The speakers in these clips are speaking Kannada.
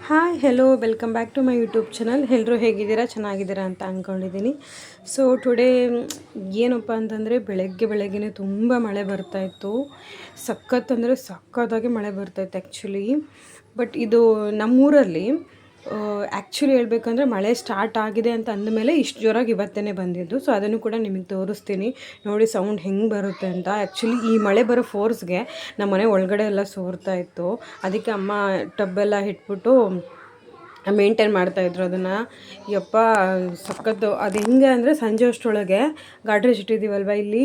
Hi hello welcome back to my YouTube channel. ಎಲ್ಲರೂ ಹೇಗಿದ್ದೀರಾ, ಚೆನ್ನಾಗಿದ್ದೀರಾ ಅಂತ ಅಂದ್ಕೊಂಡಿದ್ದೀನಿ. ಸೊ ಟುಡೇ ಏನಪ್ಪ ಅಂತಂದರೆ ಬೆಳಗ್ಗೆನೇ ತುಂಬ ಮಳೆ ಬರ್ತಾಯಿತ್ತು. ಸಖತ್ ಅಂದರೆ ಸಖತ್ತಾಗಿ ಮಳೆ ಬರ್ತಾಯಿತ್ತು ಆ್ಯಕ್ಚುಲಿ. ಬಟ್ ಇದು ನಮ್ಮೂರಲ್ಲಿ ಆ್ಯಕ್ಚುಲಿ ಹೇಳ್ಬೇಕಂದ್ರೆ ಮಳೆ ಸ್ಟಾರ್ಟ್ ಆಗಿದೆ ಅಂತ ಅಂದಮೇಲೆ ಇಷ್ಟು ಜೋರಾಗಿ ಇವತ್ತೇ ಬಂದಿದ್ದು. ಸೊ ಅದನ್ನು ಕೂಡ ನಿಮಗೆ ತೋರಿಸ್ತೀನಿ ನೋಡಿ ಸೌಂಡ್ ಹೆಂಗೆ ಬರುತ್ತೆ ಅಂತ. ಆ್ಯಕ್ಚುಲಿ ಈ ಮಳೆ ಬರೋ ಫೋರ್ಸ್ಗೆ ನಮ್ಮ ಮನೆ ಒಳಗಡೆ ಎಲ್ಲ ಸೋರ್ತಾ ಇತ್ತು. ಅದಕ್ಕೆ ಅಮ್ಮ ಟಬ್ಬೆಲ್ಲ ಇಟ್ಬಿಟ್ಟು ಮೇಂಟೈನ್ ಮಾಡ್ತಾಯಿದ್ರು ಅದನ್ನು. ಯಪ್ಪ ಸಖತ್ತು ಅದು ಹೆಂಗೆ ಅಂದರೆ ಸಂಜೆ ಅಷ್ಟರೊಳಗೆ ಗಾಡ್ರೇಜ್ ಇಟ್ಟಿದ್ದೀವಲ್ವ ಇಲ್ಲಿ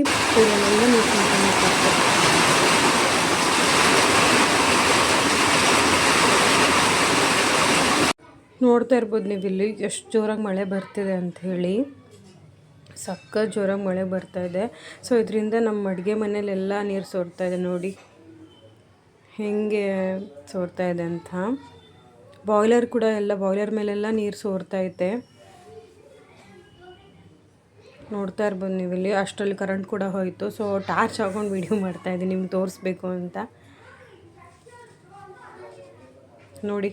ನೋಡ್ತಾ ಇರ್ಬೋದು ನೀವು ಇಲ್ಲಿ ಎಷ್ಟು ಜೋರಾಗಿ ಮಳೆ ಬರ್ತಿದೆ ಅಂಥೇಳಿ. ಸಖತ್ ಜೋರಾಗಿ ಮಳೆ ಬರ್ತಾಯಿದೆ. ಸೊ ಇದರಿಂದ ನಮ್ಮ ಅಡುಗೆ ಮನೇಲೆಲ್ಲ ನೀರು ಸೋರ್ತಾ ಇದೆ ನೋಡಿ ಹೆಂಗೆ ಸೋರ್ತಾ ಇದೆ ಅಂತ. ಬಾಯ್ಲರ್ ಕೂಡ ಬಾಯ್ಲರ್ ಮೇಲೆಲ್ಲ ನೀರು ಸೋರ್ತೈತೆ ನೋಡ್ತಾ ಇರ್ಬೋದು ನೀವು ಇಲ್ಲಿ. ಅಷ್ಟರಲ್ಲಿ ಕರೆಂಟ್ ಕೂಡ ಹೋಯಿತು. ಸೊ ಟಾರ್ಚ್ ಹಾಕೊಂಡು ವಿಡಿಯೋ ಮಾಡ್ತಾಯಿದ್ದೀನಿ ನಿಮ್ಗೆ ತೋರಿಸ್ಬೇಕು ಅಂತ. ನೋಡಿ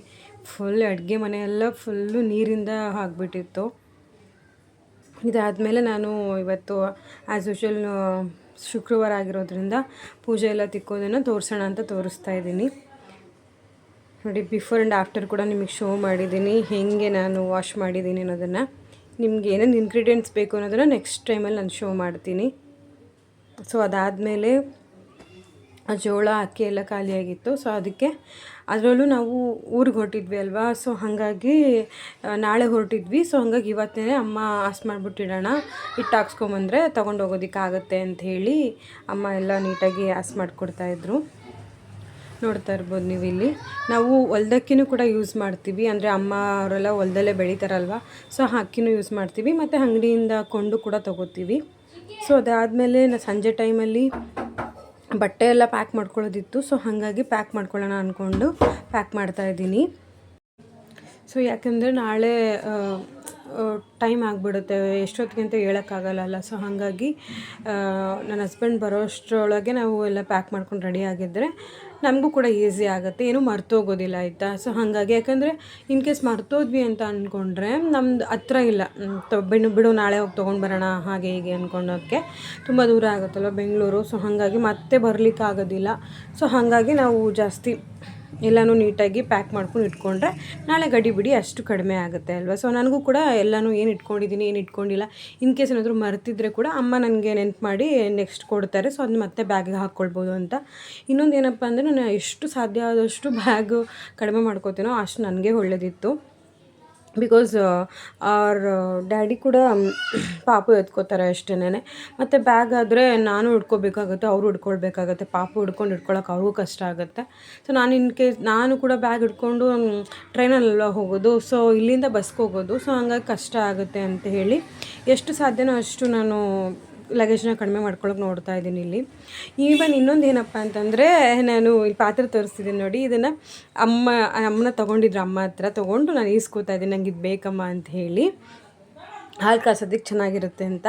ಫುಲ್ ಅಡುಗೆ ಮನೆಯೆಲ್ಲ ಫುಲ್ಲು ನೀರಿಂದ ಆಗಿಬಿಟ್ಟಿತ್ತು. ಇದಾದಮೇಲೆ ನಾನು ಇವತ್ತು ಆ್ಯಸ್ ಯೂಶ್ವಲ್ ಶುಕ್ರವಾರ ಆಗಿರೋದ್ರಿಂದ ಪೂಜೆ ಎಲ್ಲ ತಿಕ್ಕೋದನ್ನು ತೋರಿಸೋಣ ಅಂತ ತೋರಿಸ್ತಾ ಇದ್ದೀನಿ ನೋಡಿ. ಬಿಫೋರ್ ಆ್ಯಂಡ್ ಆಫ್ಟರ್ ಕೂಡ ನಿಮಗೆ ಶೋ ಮಾಡಿದ್ದೀನಿ ಹೇಗೆ ನಾನು ವಾಶ್ ಮಾಡಿದ್ದೀನಿ ಅನ್ನೋದನ್ನು. ನಿಮ್ಗೆ ಏನೇನು ಇಂಗ್ರೀಡಿಯೆಂಟ್ಸ್ ಬೇಕು ಅನ್ನೋದನ್ನು ನೆಕ್ಸ್ಟ್ ಟೈಮಲ್ಲಿ ನಾನು ಶೋ ಮಾಡ್ತೀನಿ. ಸೊ ಅದಾದಮೇಲೆ ಜೋಳ ಅಕ್ಕಿ ಎಲ್ಲ ಖಾಲಿಯಾಗಿತ್ತು. ಸೊ ಅದಕ್ಕೆ ಅದರಲ್ಲೂ ನಾವು ಊರಿಗೆ ಹೊರಟಿದ್ವಿ ಅಲ್ವಾ. ಸೊ ಹಾಗಾಗಿ ನಾಳೆ ಹೊರಟಿದ್ವಿ. ಸೊ ಹಾಗಾಗಿ ಇವತ್ತೇ ಅಮ್ಮ ಹಾಸ್ ಮಾಡಿಬಿಟ್ಟಿಡೋಣ, ಹಿಟ್ಟು ಹಾಕ್ಸ್ಕೊಂಬಂದರೆ ತೊಗೊಂಡು ಹೋಗೋದಕ್ಕಾಗತ್ತೆ ಅಂಥೇಳಿ ಅಮ್ಮ ಎಲ್ಲ ನೀಟಾಗಿ ಹಾಸ್ ಮಾಡಿಕೊಡ್ತಾಯಿದ್ರು. ನೋಡ್ತಾ ಇರ್ಬೋದು ನೀವು ಇಲ್ಲಿ. ನಾವು ಹೊಲ್ದಕ್ಕಿನೂ ಕೂಡ ಯೂಸ್ ಮಾಡ್ತೀವಿ, ಅಂದರೆ ಅಮ್ಮ ಅವರೆಲ್ಲ ಹೊಲ್ದಲ್ಲೇ ಬೆಳೀತಾರಲ್ವ. ಸೊ ಅಕ್ಕಿನೂ ಯೂಸ್ ಮಾಡ್ತೀವಿ ಮತ್ತು ಅಂಗಡಿಯಿಂದ ಕೊಂಡು ಕೂಡ ತೊಗೋತೀವಿ. ಸೊ ಅದಾದಮೇಲೆ ಸಂಜೆ ಟೈಮಲ್ಲಿ ಬಟ್ಟೆ ಎಲ್ಲ ಪ್ಯಾಕ್ ಮಾಡ್ಕೊಳ್ಳೋದಿತ್ತು. ಸೊ ಹಾಗಾಗಿ ಪ್ಯಾಕ್ ಮಾಡ್ಕೊಳ್ಳೋಣ ಅಂದ್ಕೊಂಡು ಪ್ಯಾಕ್ ಮಾಡ್ತಾಯಿದ್ದೀನಿ. ಸೊ ಯಾಕೆಂದರೆ ನಾಳೆ ಟೈಮ್ ಆಗಿಬಿಡುತ್ತೆ, ಎಷ್ಟೊತ್ತಿಗೆ ಅಂತ ಹೇಳೋಕ್ಕಾಗಲ್ಲ. ಸೊ ಹಾಗಾಗಿ ನನ್ನ ಹಸ್ಬೆಂಡ್ ಬರೋ ಅಷ್ಟರೊಳಗೆ ನಾವು ಎಲ್ಲ ಪ್ಯಾಕ್ ಮಾಡ್ಕೊಂಡು ರೆಡಿ ಆಗಿದ್ದರೆ ನಮಗೂ ಕೂಡ ಈಸಿ ಆಗುತ್ತೆ, ಏನೂ ಮರ್ತೋಗೋದಿಲ್ಲ ಆಯಿತಾ. ಸೊ ಹಾಗಾಗಿ ಯಾಕಂದರೆ ಇನ್ ಕೇಸ್ ಮರ್ತೋದ್ವಿ ಅಂತ ಅಂದ್ಕೊಂಡ್ರೆ ನಮ್ದು ಹತ್ರ ಇಲ್ಲ, ಬಿಡು ನಾಳೆ ಹೋಗಿ ತೊಗೊಂಡು ಬರೋಣ ಹಾಗೆ ಹೀಗೆ ಅಂದ್ಕೊಳೋಕ್ಕೆ ತುಂಬ ದೂರ ಆಗುತ್ತಲ್ಲ ಬೆಂಗಳೂರು. ಸೊ ಹಾಗಾಗಿ ಮತ್ತೆ ಬರಲಿಕ್ಕಾಗೋದಿಲ್ಲ. ಸೊ ಹಾಗಾಗಿ ನಾವು ಜಾಸ್ತಿ ಎಲ್ಲನೂ ನೀಟಾಗಿ ಪ್ಯಾಕ್ ಮಾಡ್ಕೊಂಡು ಇಟ್ಕೊಂಡ್ರೆ ನಾಳೆ ಗಡಿಬಿಡಿ ಅಷ್ಟು ಕಡಿಮೆ ಆಗುತ್ತೆ ಅಲ್ವಾ. ಸೊ ನನಗೂ ಕೂಡ ಎಲ್ಲನೂ ಏನು ಇಟ್ಕೊಂಡಿದ್ದೀನಿ ಏನು ಇಟ್ಕೊಂಡಿಲ್ಲ ಇನ್ ಕೇಸ್ ಏನಾದರೂ ಮರ್ತಿದ್ರೆ ಕೂಡ ಅಮ್ಮ ನನಗೆ ನೆನ್ಪು ಮಾಡಿ ನೆಕ್ಸ್ಟ್ ಕೊಡ್ತಾರೆ. ಸೊ ಅದನ್ನ ಮತ್ತೆ ಬ್ಯಾಗಿಗೆ ಹಾಕ್ಕೊಳ್ಬೋದು ಅಂತ. ಇನ್ನೊಂದು ಏನಪ್ಪ ಅಂದರೆ ನಾನು ಎಷ್ಟು ಸಾಧ್ಯ ಆದಷ್ಟು ಬ್ಯಾಗು ಕಡಿಮೆ ಮಾಡ್ಕೋತೀನೋ ಅಷ್ಟು ನನಗೆ ಒಳ್ಳೆಯದಿತ್ತು. ಬಿಕಾಸ್ ಅವ್ರ ಡ್ಯಾಡಿ ಕೂಡ ಪಾಪು ಎತ್ಕೋತಾರೆ ಅಷ್ಟೇನೆ. ಮತ್ತು ಬ್ಯಾಗ್ ಆದರೆ ನಾನು ಹಿಡ್ಕೋಬೇಕಾಗುತ್ತೆ, ಅವರು ಹಿಡ್ಕೊಳ್ಬೇಕಾಗತ್ತೆ. ಪಾಪು ಹಿಡ್ಕೊಳ್ಳೋಕೆ ಅವ್ರಿಗೂ ಕಷ್ಟ ಆಗುತ್ತೆ. ಸೊ ನಾನು ಇನ್ ಕೇಸ್ ನಾನು ಕೂಡ ಬ್ಯಾಗ್ ಹಿಡ್ಕೊಂಡು ಟ್ರೈನಲ್ಲೆಲ್ಲ ಹೋಗೋದು, ಸೊ ಇಲ್ಲಿಂದ ಬಸ್ಗೆ ಹೋಗೋದು. ಸೊ ಹಂಗಾಗಿ ಕಷ್ಟ ಆಗುತ್ತೆ ಅಂತ ಹೇಳಿ ಎಷ್ಟು ಸಾಧ್ಯನೋ ಅಷ್ಟು ನಾನು ಲಗೇಜ್ನ ಕಡಿಮೆ ಮಾಡ್ಕೊಳ್ಳೋಕೆ ನೋಡ್ತಾ ಇದ್ದೀನಿ ಇಲ್ಲಿ. ಈವನ್ ಇನ್ನೊಂದು ಏನಪ್ಪ ಅಂತಂದರೆ ನಾನು ಇಲ್ಲಿ ಪಾತ್ರೆ ತೋರಿಸ್ತಿದ್ದೀನಿ ನೋಡಿ. ಇದನ್ನು ಅಮ್ಮನ ತೊಗೊಂಡಿದ್ರು, ಅಮ್ಮ ಹತ್ರ ತೊಗೊಂಡು ನಾನು ಈಸ್ಕೊತಾ ಇದ್ದೀನಿ, ನಂಗೆ ಇದು ಬೇಕಮ್ಮ ಅಂತ ಹೇಳಿ. ಹಾಲು ಕಾಸೋದಕ್ಕೆ ಚೆನ್ನಾಗಿರುತ್ತೆ ಅಂತ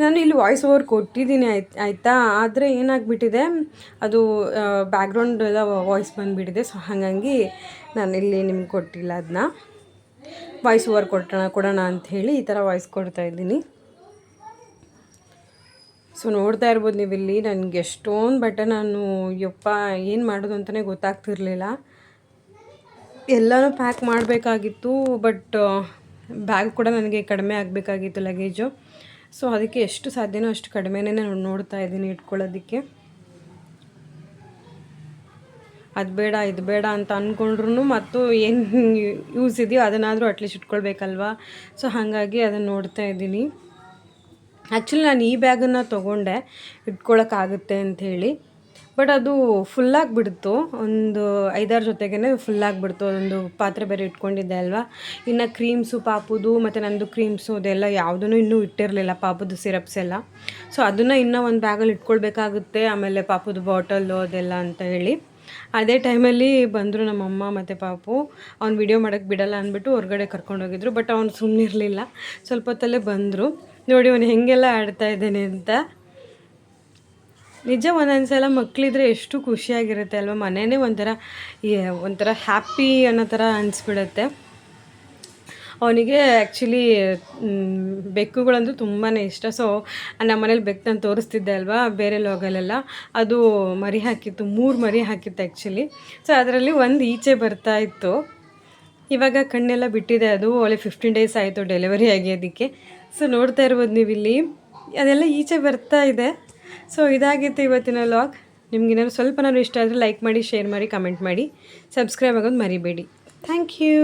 ನಾನು ಇಲ್ಲಿ ವಾಯ್ಸ್ ಓವರ್ ಕೊಟ್ಟಿದ್ದೀನಿ ಆಯಿತಾ. ಆದರೆ ಏನಾಗಿಬಿಟ್ಟಿದೆ ಅದು ಬ್ಯಾಕ್ಗ್ರೌಂಡ್ ಎಲ್ಲ ವಾಯ್ಸ್ ಬಂದುಬಿಟ್ಟಿದೆ. ಸೊ ಹಾಗಾಗಿ ನಾನು ಇಲ್ಲಿ ನಿಮ್ಗೆ ಕೊಟ್ಟಿಲ್ಲ, ಅದನ್ನ ವಾಯ್ಸ್ ಓವರ್ ಕೊಡೋಣ ಅಂಥೇಳಿ ಈ ಥರ ವಾಯ್ಸ್ ಕೊಡ್ತಾಯಿದ್ದೀನಿ. ಸೊ ನೋಡ್ತಾ ಇರ್ಬೋದು ನೀವು ಇಲ್ಲಿ. ನನಗೆ ಎಷ್ಟೊಂದು ಬಟ್ಟೆ ನಾನು ಏನು ಮಾಡೋದು ಅಂತಲೇ ಗೊತ್ತಾಗ್ತಿರ್ಲಿಲ್ಲ. ಎಲ್ಲನೂ ಪ್ಯಾಕ್ ಮಾಡಬೇಕಾಗಿತ್ತು, ಬಟ್ ಬ್ಯಾಗ್ ಕೂಡ ನನಗೆ ಕಡಿಮೆ ಆಗಬೇಕಾಗಿತ್ತು ಲಗೇಜು. ಸೊ ಅದಕ್ಕೆ ಎಷ್ಟು ಸಾಧ್ಯನೋ ಅಷ್ಟು ಕಡಿಮೆನೇ ನಾನು ನೋಡ್ತಾ ಇದ್ದೀನಿ ಇಟ್ಕೊಳ್ಳೋದಕ್ಕೆ. ಅದು ಬೇಡ ಇದು ಬೇಡ ಅಂತ ಅಂದ್ಕೊಂಡ್ರು ಮತ್ತು ಏನು ಯೂಸ್ ಇದೆಯೋ ಅದನ್ನಾದರೂ ಅಟ್ಲೀಸ್ಟ್ ಇಟ್ಕೊಳ್ಬೇಕಲ್ವ. ಸೊ ಹಾಗಾಗಿ ಅದನ್ನು ನೋಡ್ತಾ ಇದ್ದೀನಿ. ಆ್ಯಕ್ಚುಲಿ ನಾನು ಈ ಬ್ಯಾಗನ್ನು ತೊಗೊಂಡೆ ಇಟ್ಕೊಳ್ಳೋಕ್ಕಾಗುತ್ತೆ ಅಂಥೇಳಿ, ಬಟ್ ಅದು ಫುಲ್ಲಾಗಿಬಿಡ್ತು. ಒಂದು 5-6 ಜೊತೆಗೇ ಫುಲ್ಲಾಗಿಬಿಡ್ತು. ಅದೊಂದು ಪಾತ್ರೆ ಬೇರೆ ಇಟ್ಕೊಂಡಿದ್ದೆ ಅಲ್ವಾ. ಇನ್ನು ಕ್ರೀಮ್ಸು ಪಾಪುದು ಮತ್ತು ನಂದು ಕ್ರೀಮ್ಸು ಅದೆಲ್ಲ ಯಾವುದೂ ಇನ್ನೂ ಇಟ್ಟಿರಲಿಲ್ಲ, ಪಾಪುದು ಸಿರಪ್ಸ್ ಎಲ್ಲ. ಸೊ ಅದನ್ನು ಇನ್ನೂ ಒಂದು ಬ್ಯಾಗಲ್ಲಿ ಇಟ್ಕೊಳ್ಬೇಕಾಗುತ್ತೆ. ಆಮೇಲೆ ಪಾಪುದು ಬಾಟಲ್ಲು ಅದೆಲ್ಲ ಅಂತ ಹೇಳಿ ಅದೇ ಟೈಮಲ್ಲಿ ಬಂದರು ನಮ್ಮಮ್ಮ ಮತ್ತು ಪಾಪು. ಅವ್ನು ವಿಡಿಯೋ ಮಾಡೋಕ್ಕೆ ಬಿಡಲ್ಲ ಅಂದ್ಬಿಟ್ಟು ಹೊರಗಡೆ ಕರ್ಕೊಂಡೋಗಿದ್ರು. ಬಟ್ ಅವ್ನು ಸುಮ್ಮನಿರಲಿಲ್ಲ, ಸ್ವಲ್ಪ ಹೊತ್ತಲ್ಲೇ ಬಂದರು. ನೋಡಿ ಅವನು ಹೆಂಗೆಲ್ಲ ಆಡ್ತಾ ಇದ್ದಾನೆ ಅಂತ. ನಿಜ ಒಂದೊಂದು ಸಲ ಮಕ್ಕಳಿದ್ರೆ ಎಷ್ಟು ಖುಷಿಯಾಗಿರುತ್ತೆ ಅಲ್ವಾ, ಮನೆಯೇ ಒಂಥರ ಹ್ಯಾಪಿ ಅನ್ನೋ ಥರ ಅನಿಸ್ಬಿಡುತ್ತೆ. ಅವನಿಗೆ ಆ್ಯಕ್ಚುಲಿ ಬೆಕ್ಕುಗಳಂದ್ರೂ ತುಂಬಾ ಇಷ್ಟ. ಸೊ ನಮ್ಮ ಮನೇಲಿ ಬೆಕ್ಕು ನಾನು ತೋರಿಸ್ತಿದ್ದೆ ಅಲ್ವಾ ಬೇರೆ ಲಾಗಲ್ಲೆಲ್ಲ, ಅದು ಮರಿ ಹಾಕಿತ್ತು, 3 ಮರಿ ಹಾಕಿತ್ತು ಆ್ಯಕ್ಚುಲಿ. ಸೊ ಅದರಲ್ಲಿ ಒಂದು ಈಚೆ ಬರ್ತಾ ಇತ್ತು. ಇವಾಗ ಕಣ್ಣೆಲ್ಲ ಬಿಟ್ಟಿದೆ, ಅದು ಒಳ್ಳೆ 15 ಡೇಸ್ ಆಯಿತು ಡೆಲಿವರಿ ಆಗಿ ಅದಕ್ಕೆ. ಸೊ ನೋಡ್ತಾ ಇರ್ಬೋದು ನೀವು ಇಲ್ಲಿ, ಅದೆಲ್ಲ ಈಚೆ ಬರ್ತಾ ಇದೆ. ಸೊ ಇದಾಗಿತ್ತು ಇವತ್ತಿನ ಲಾಗ್. ನಿಮ್ಗೇನಾದ್ರು ಸ್ವಲ್ಪನಾದ್ರು ಇಷ್ಟ ಆದರೆ ಲೈಕ್ ಮಾಡಿ, ಶೇರ್ ಮಾಡಿ, ಕಮೆಂಟ್ ಮಾಡಿ, ಸಬ್ಸ್ಕ್ರೈಬ್ ಆಗೋದು ಮರಿಬೇಡಿ. Thank you.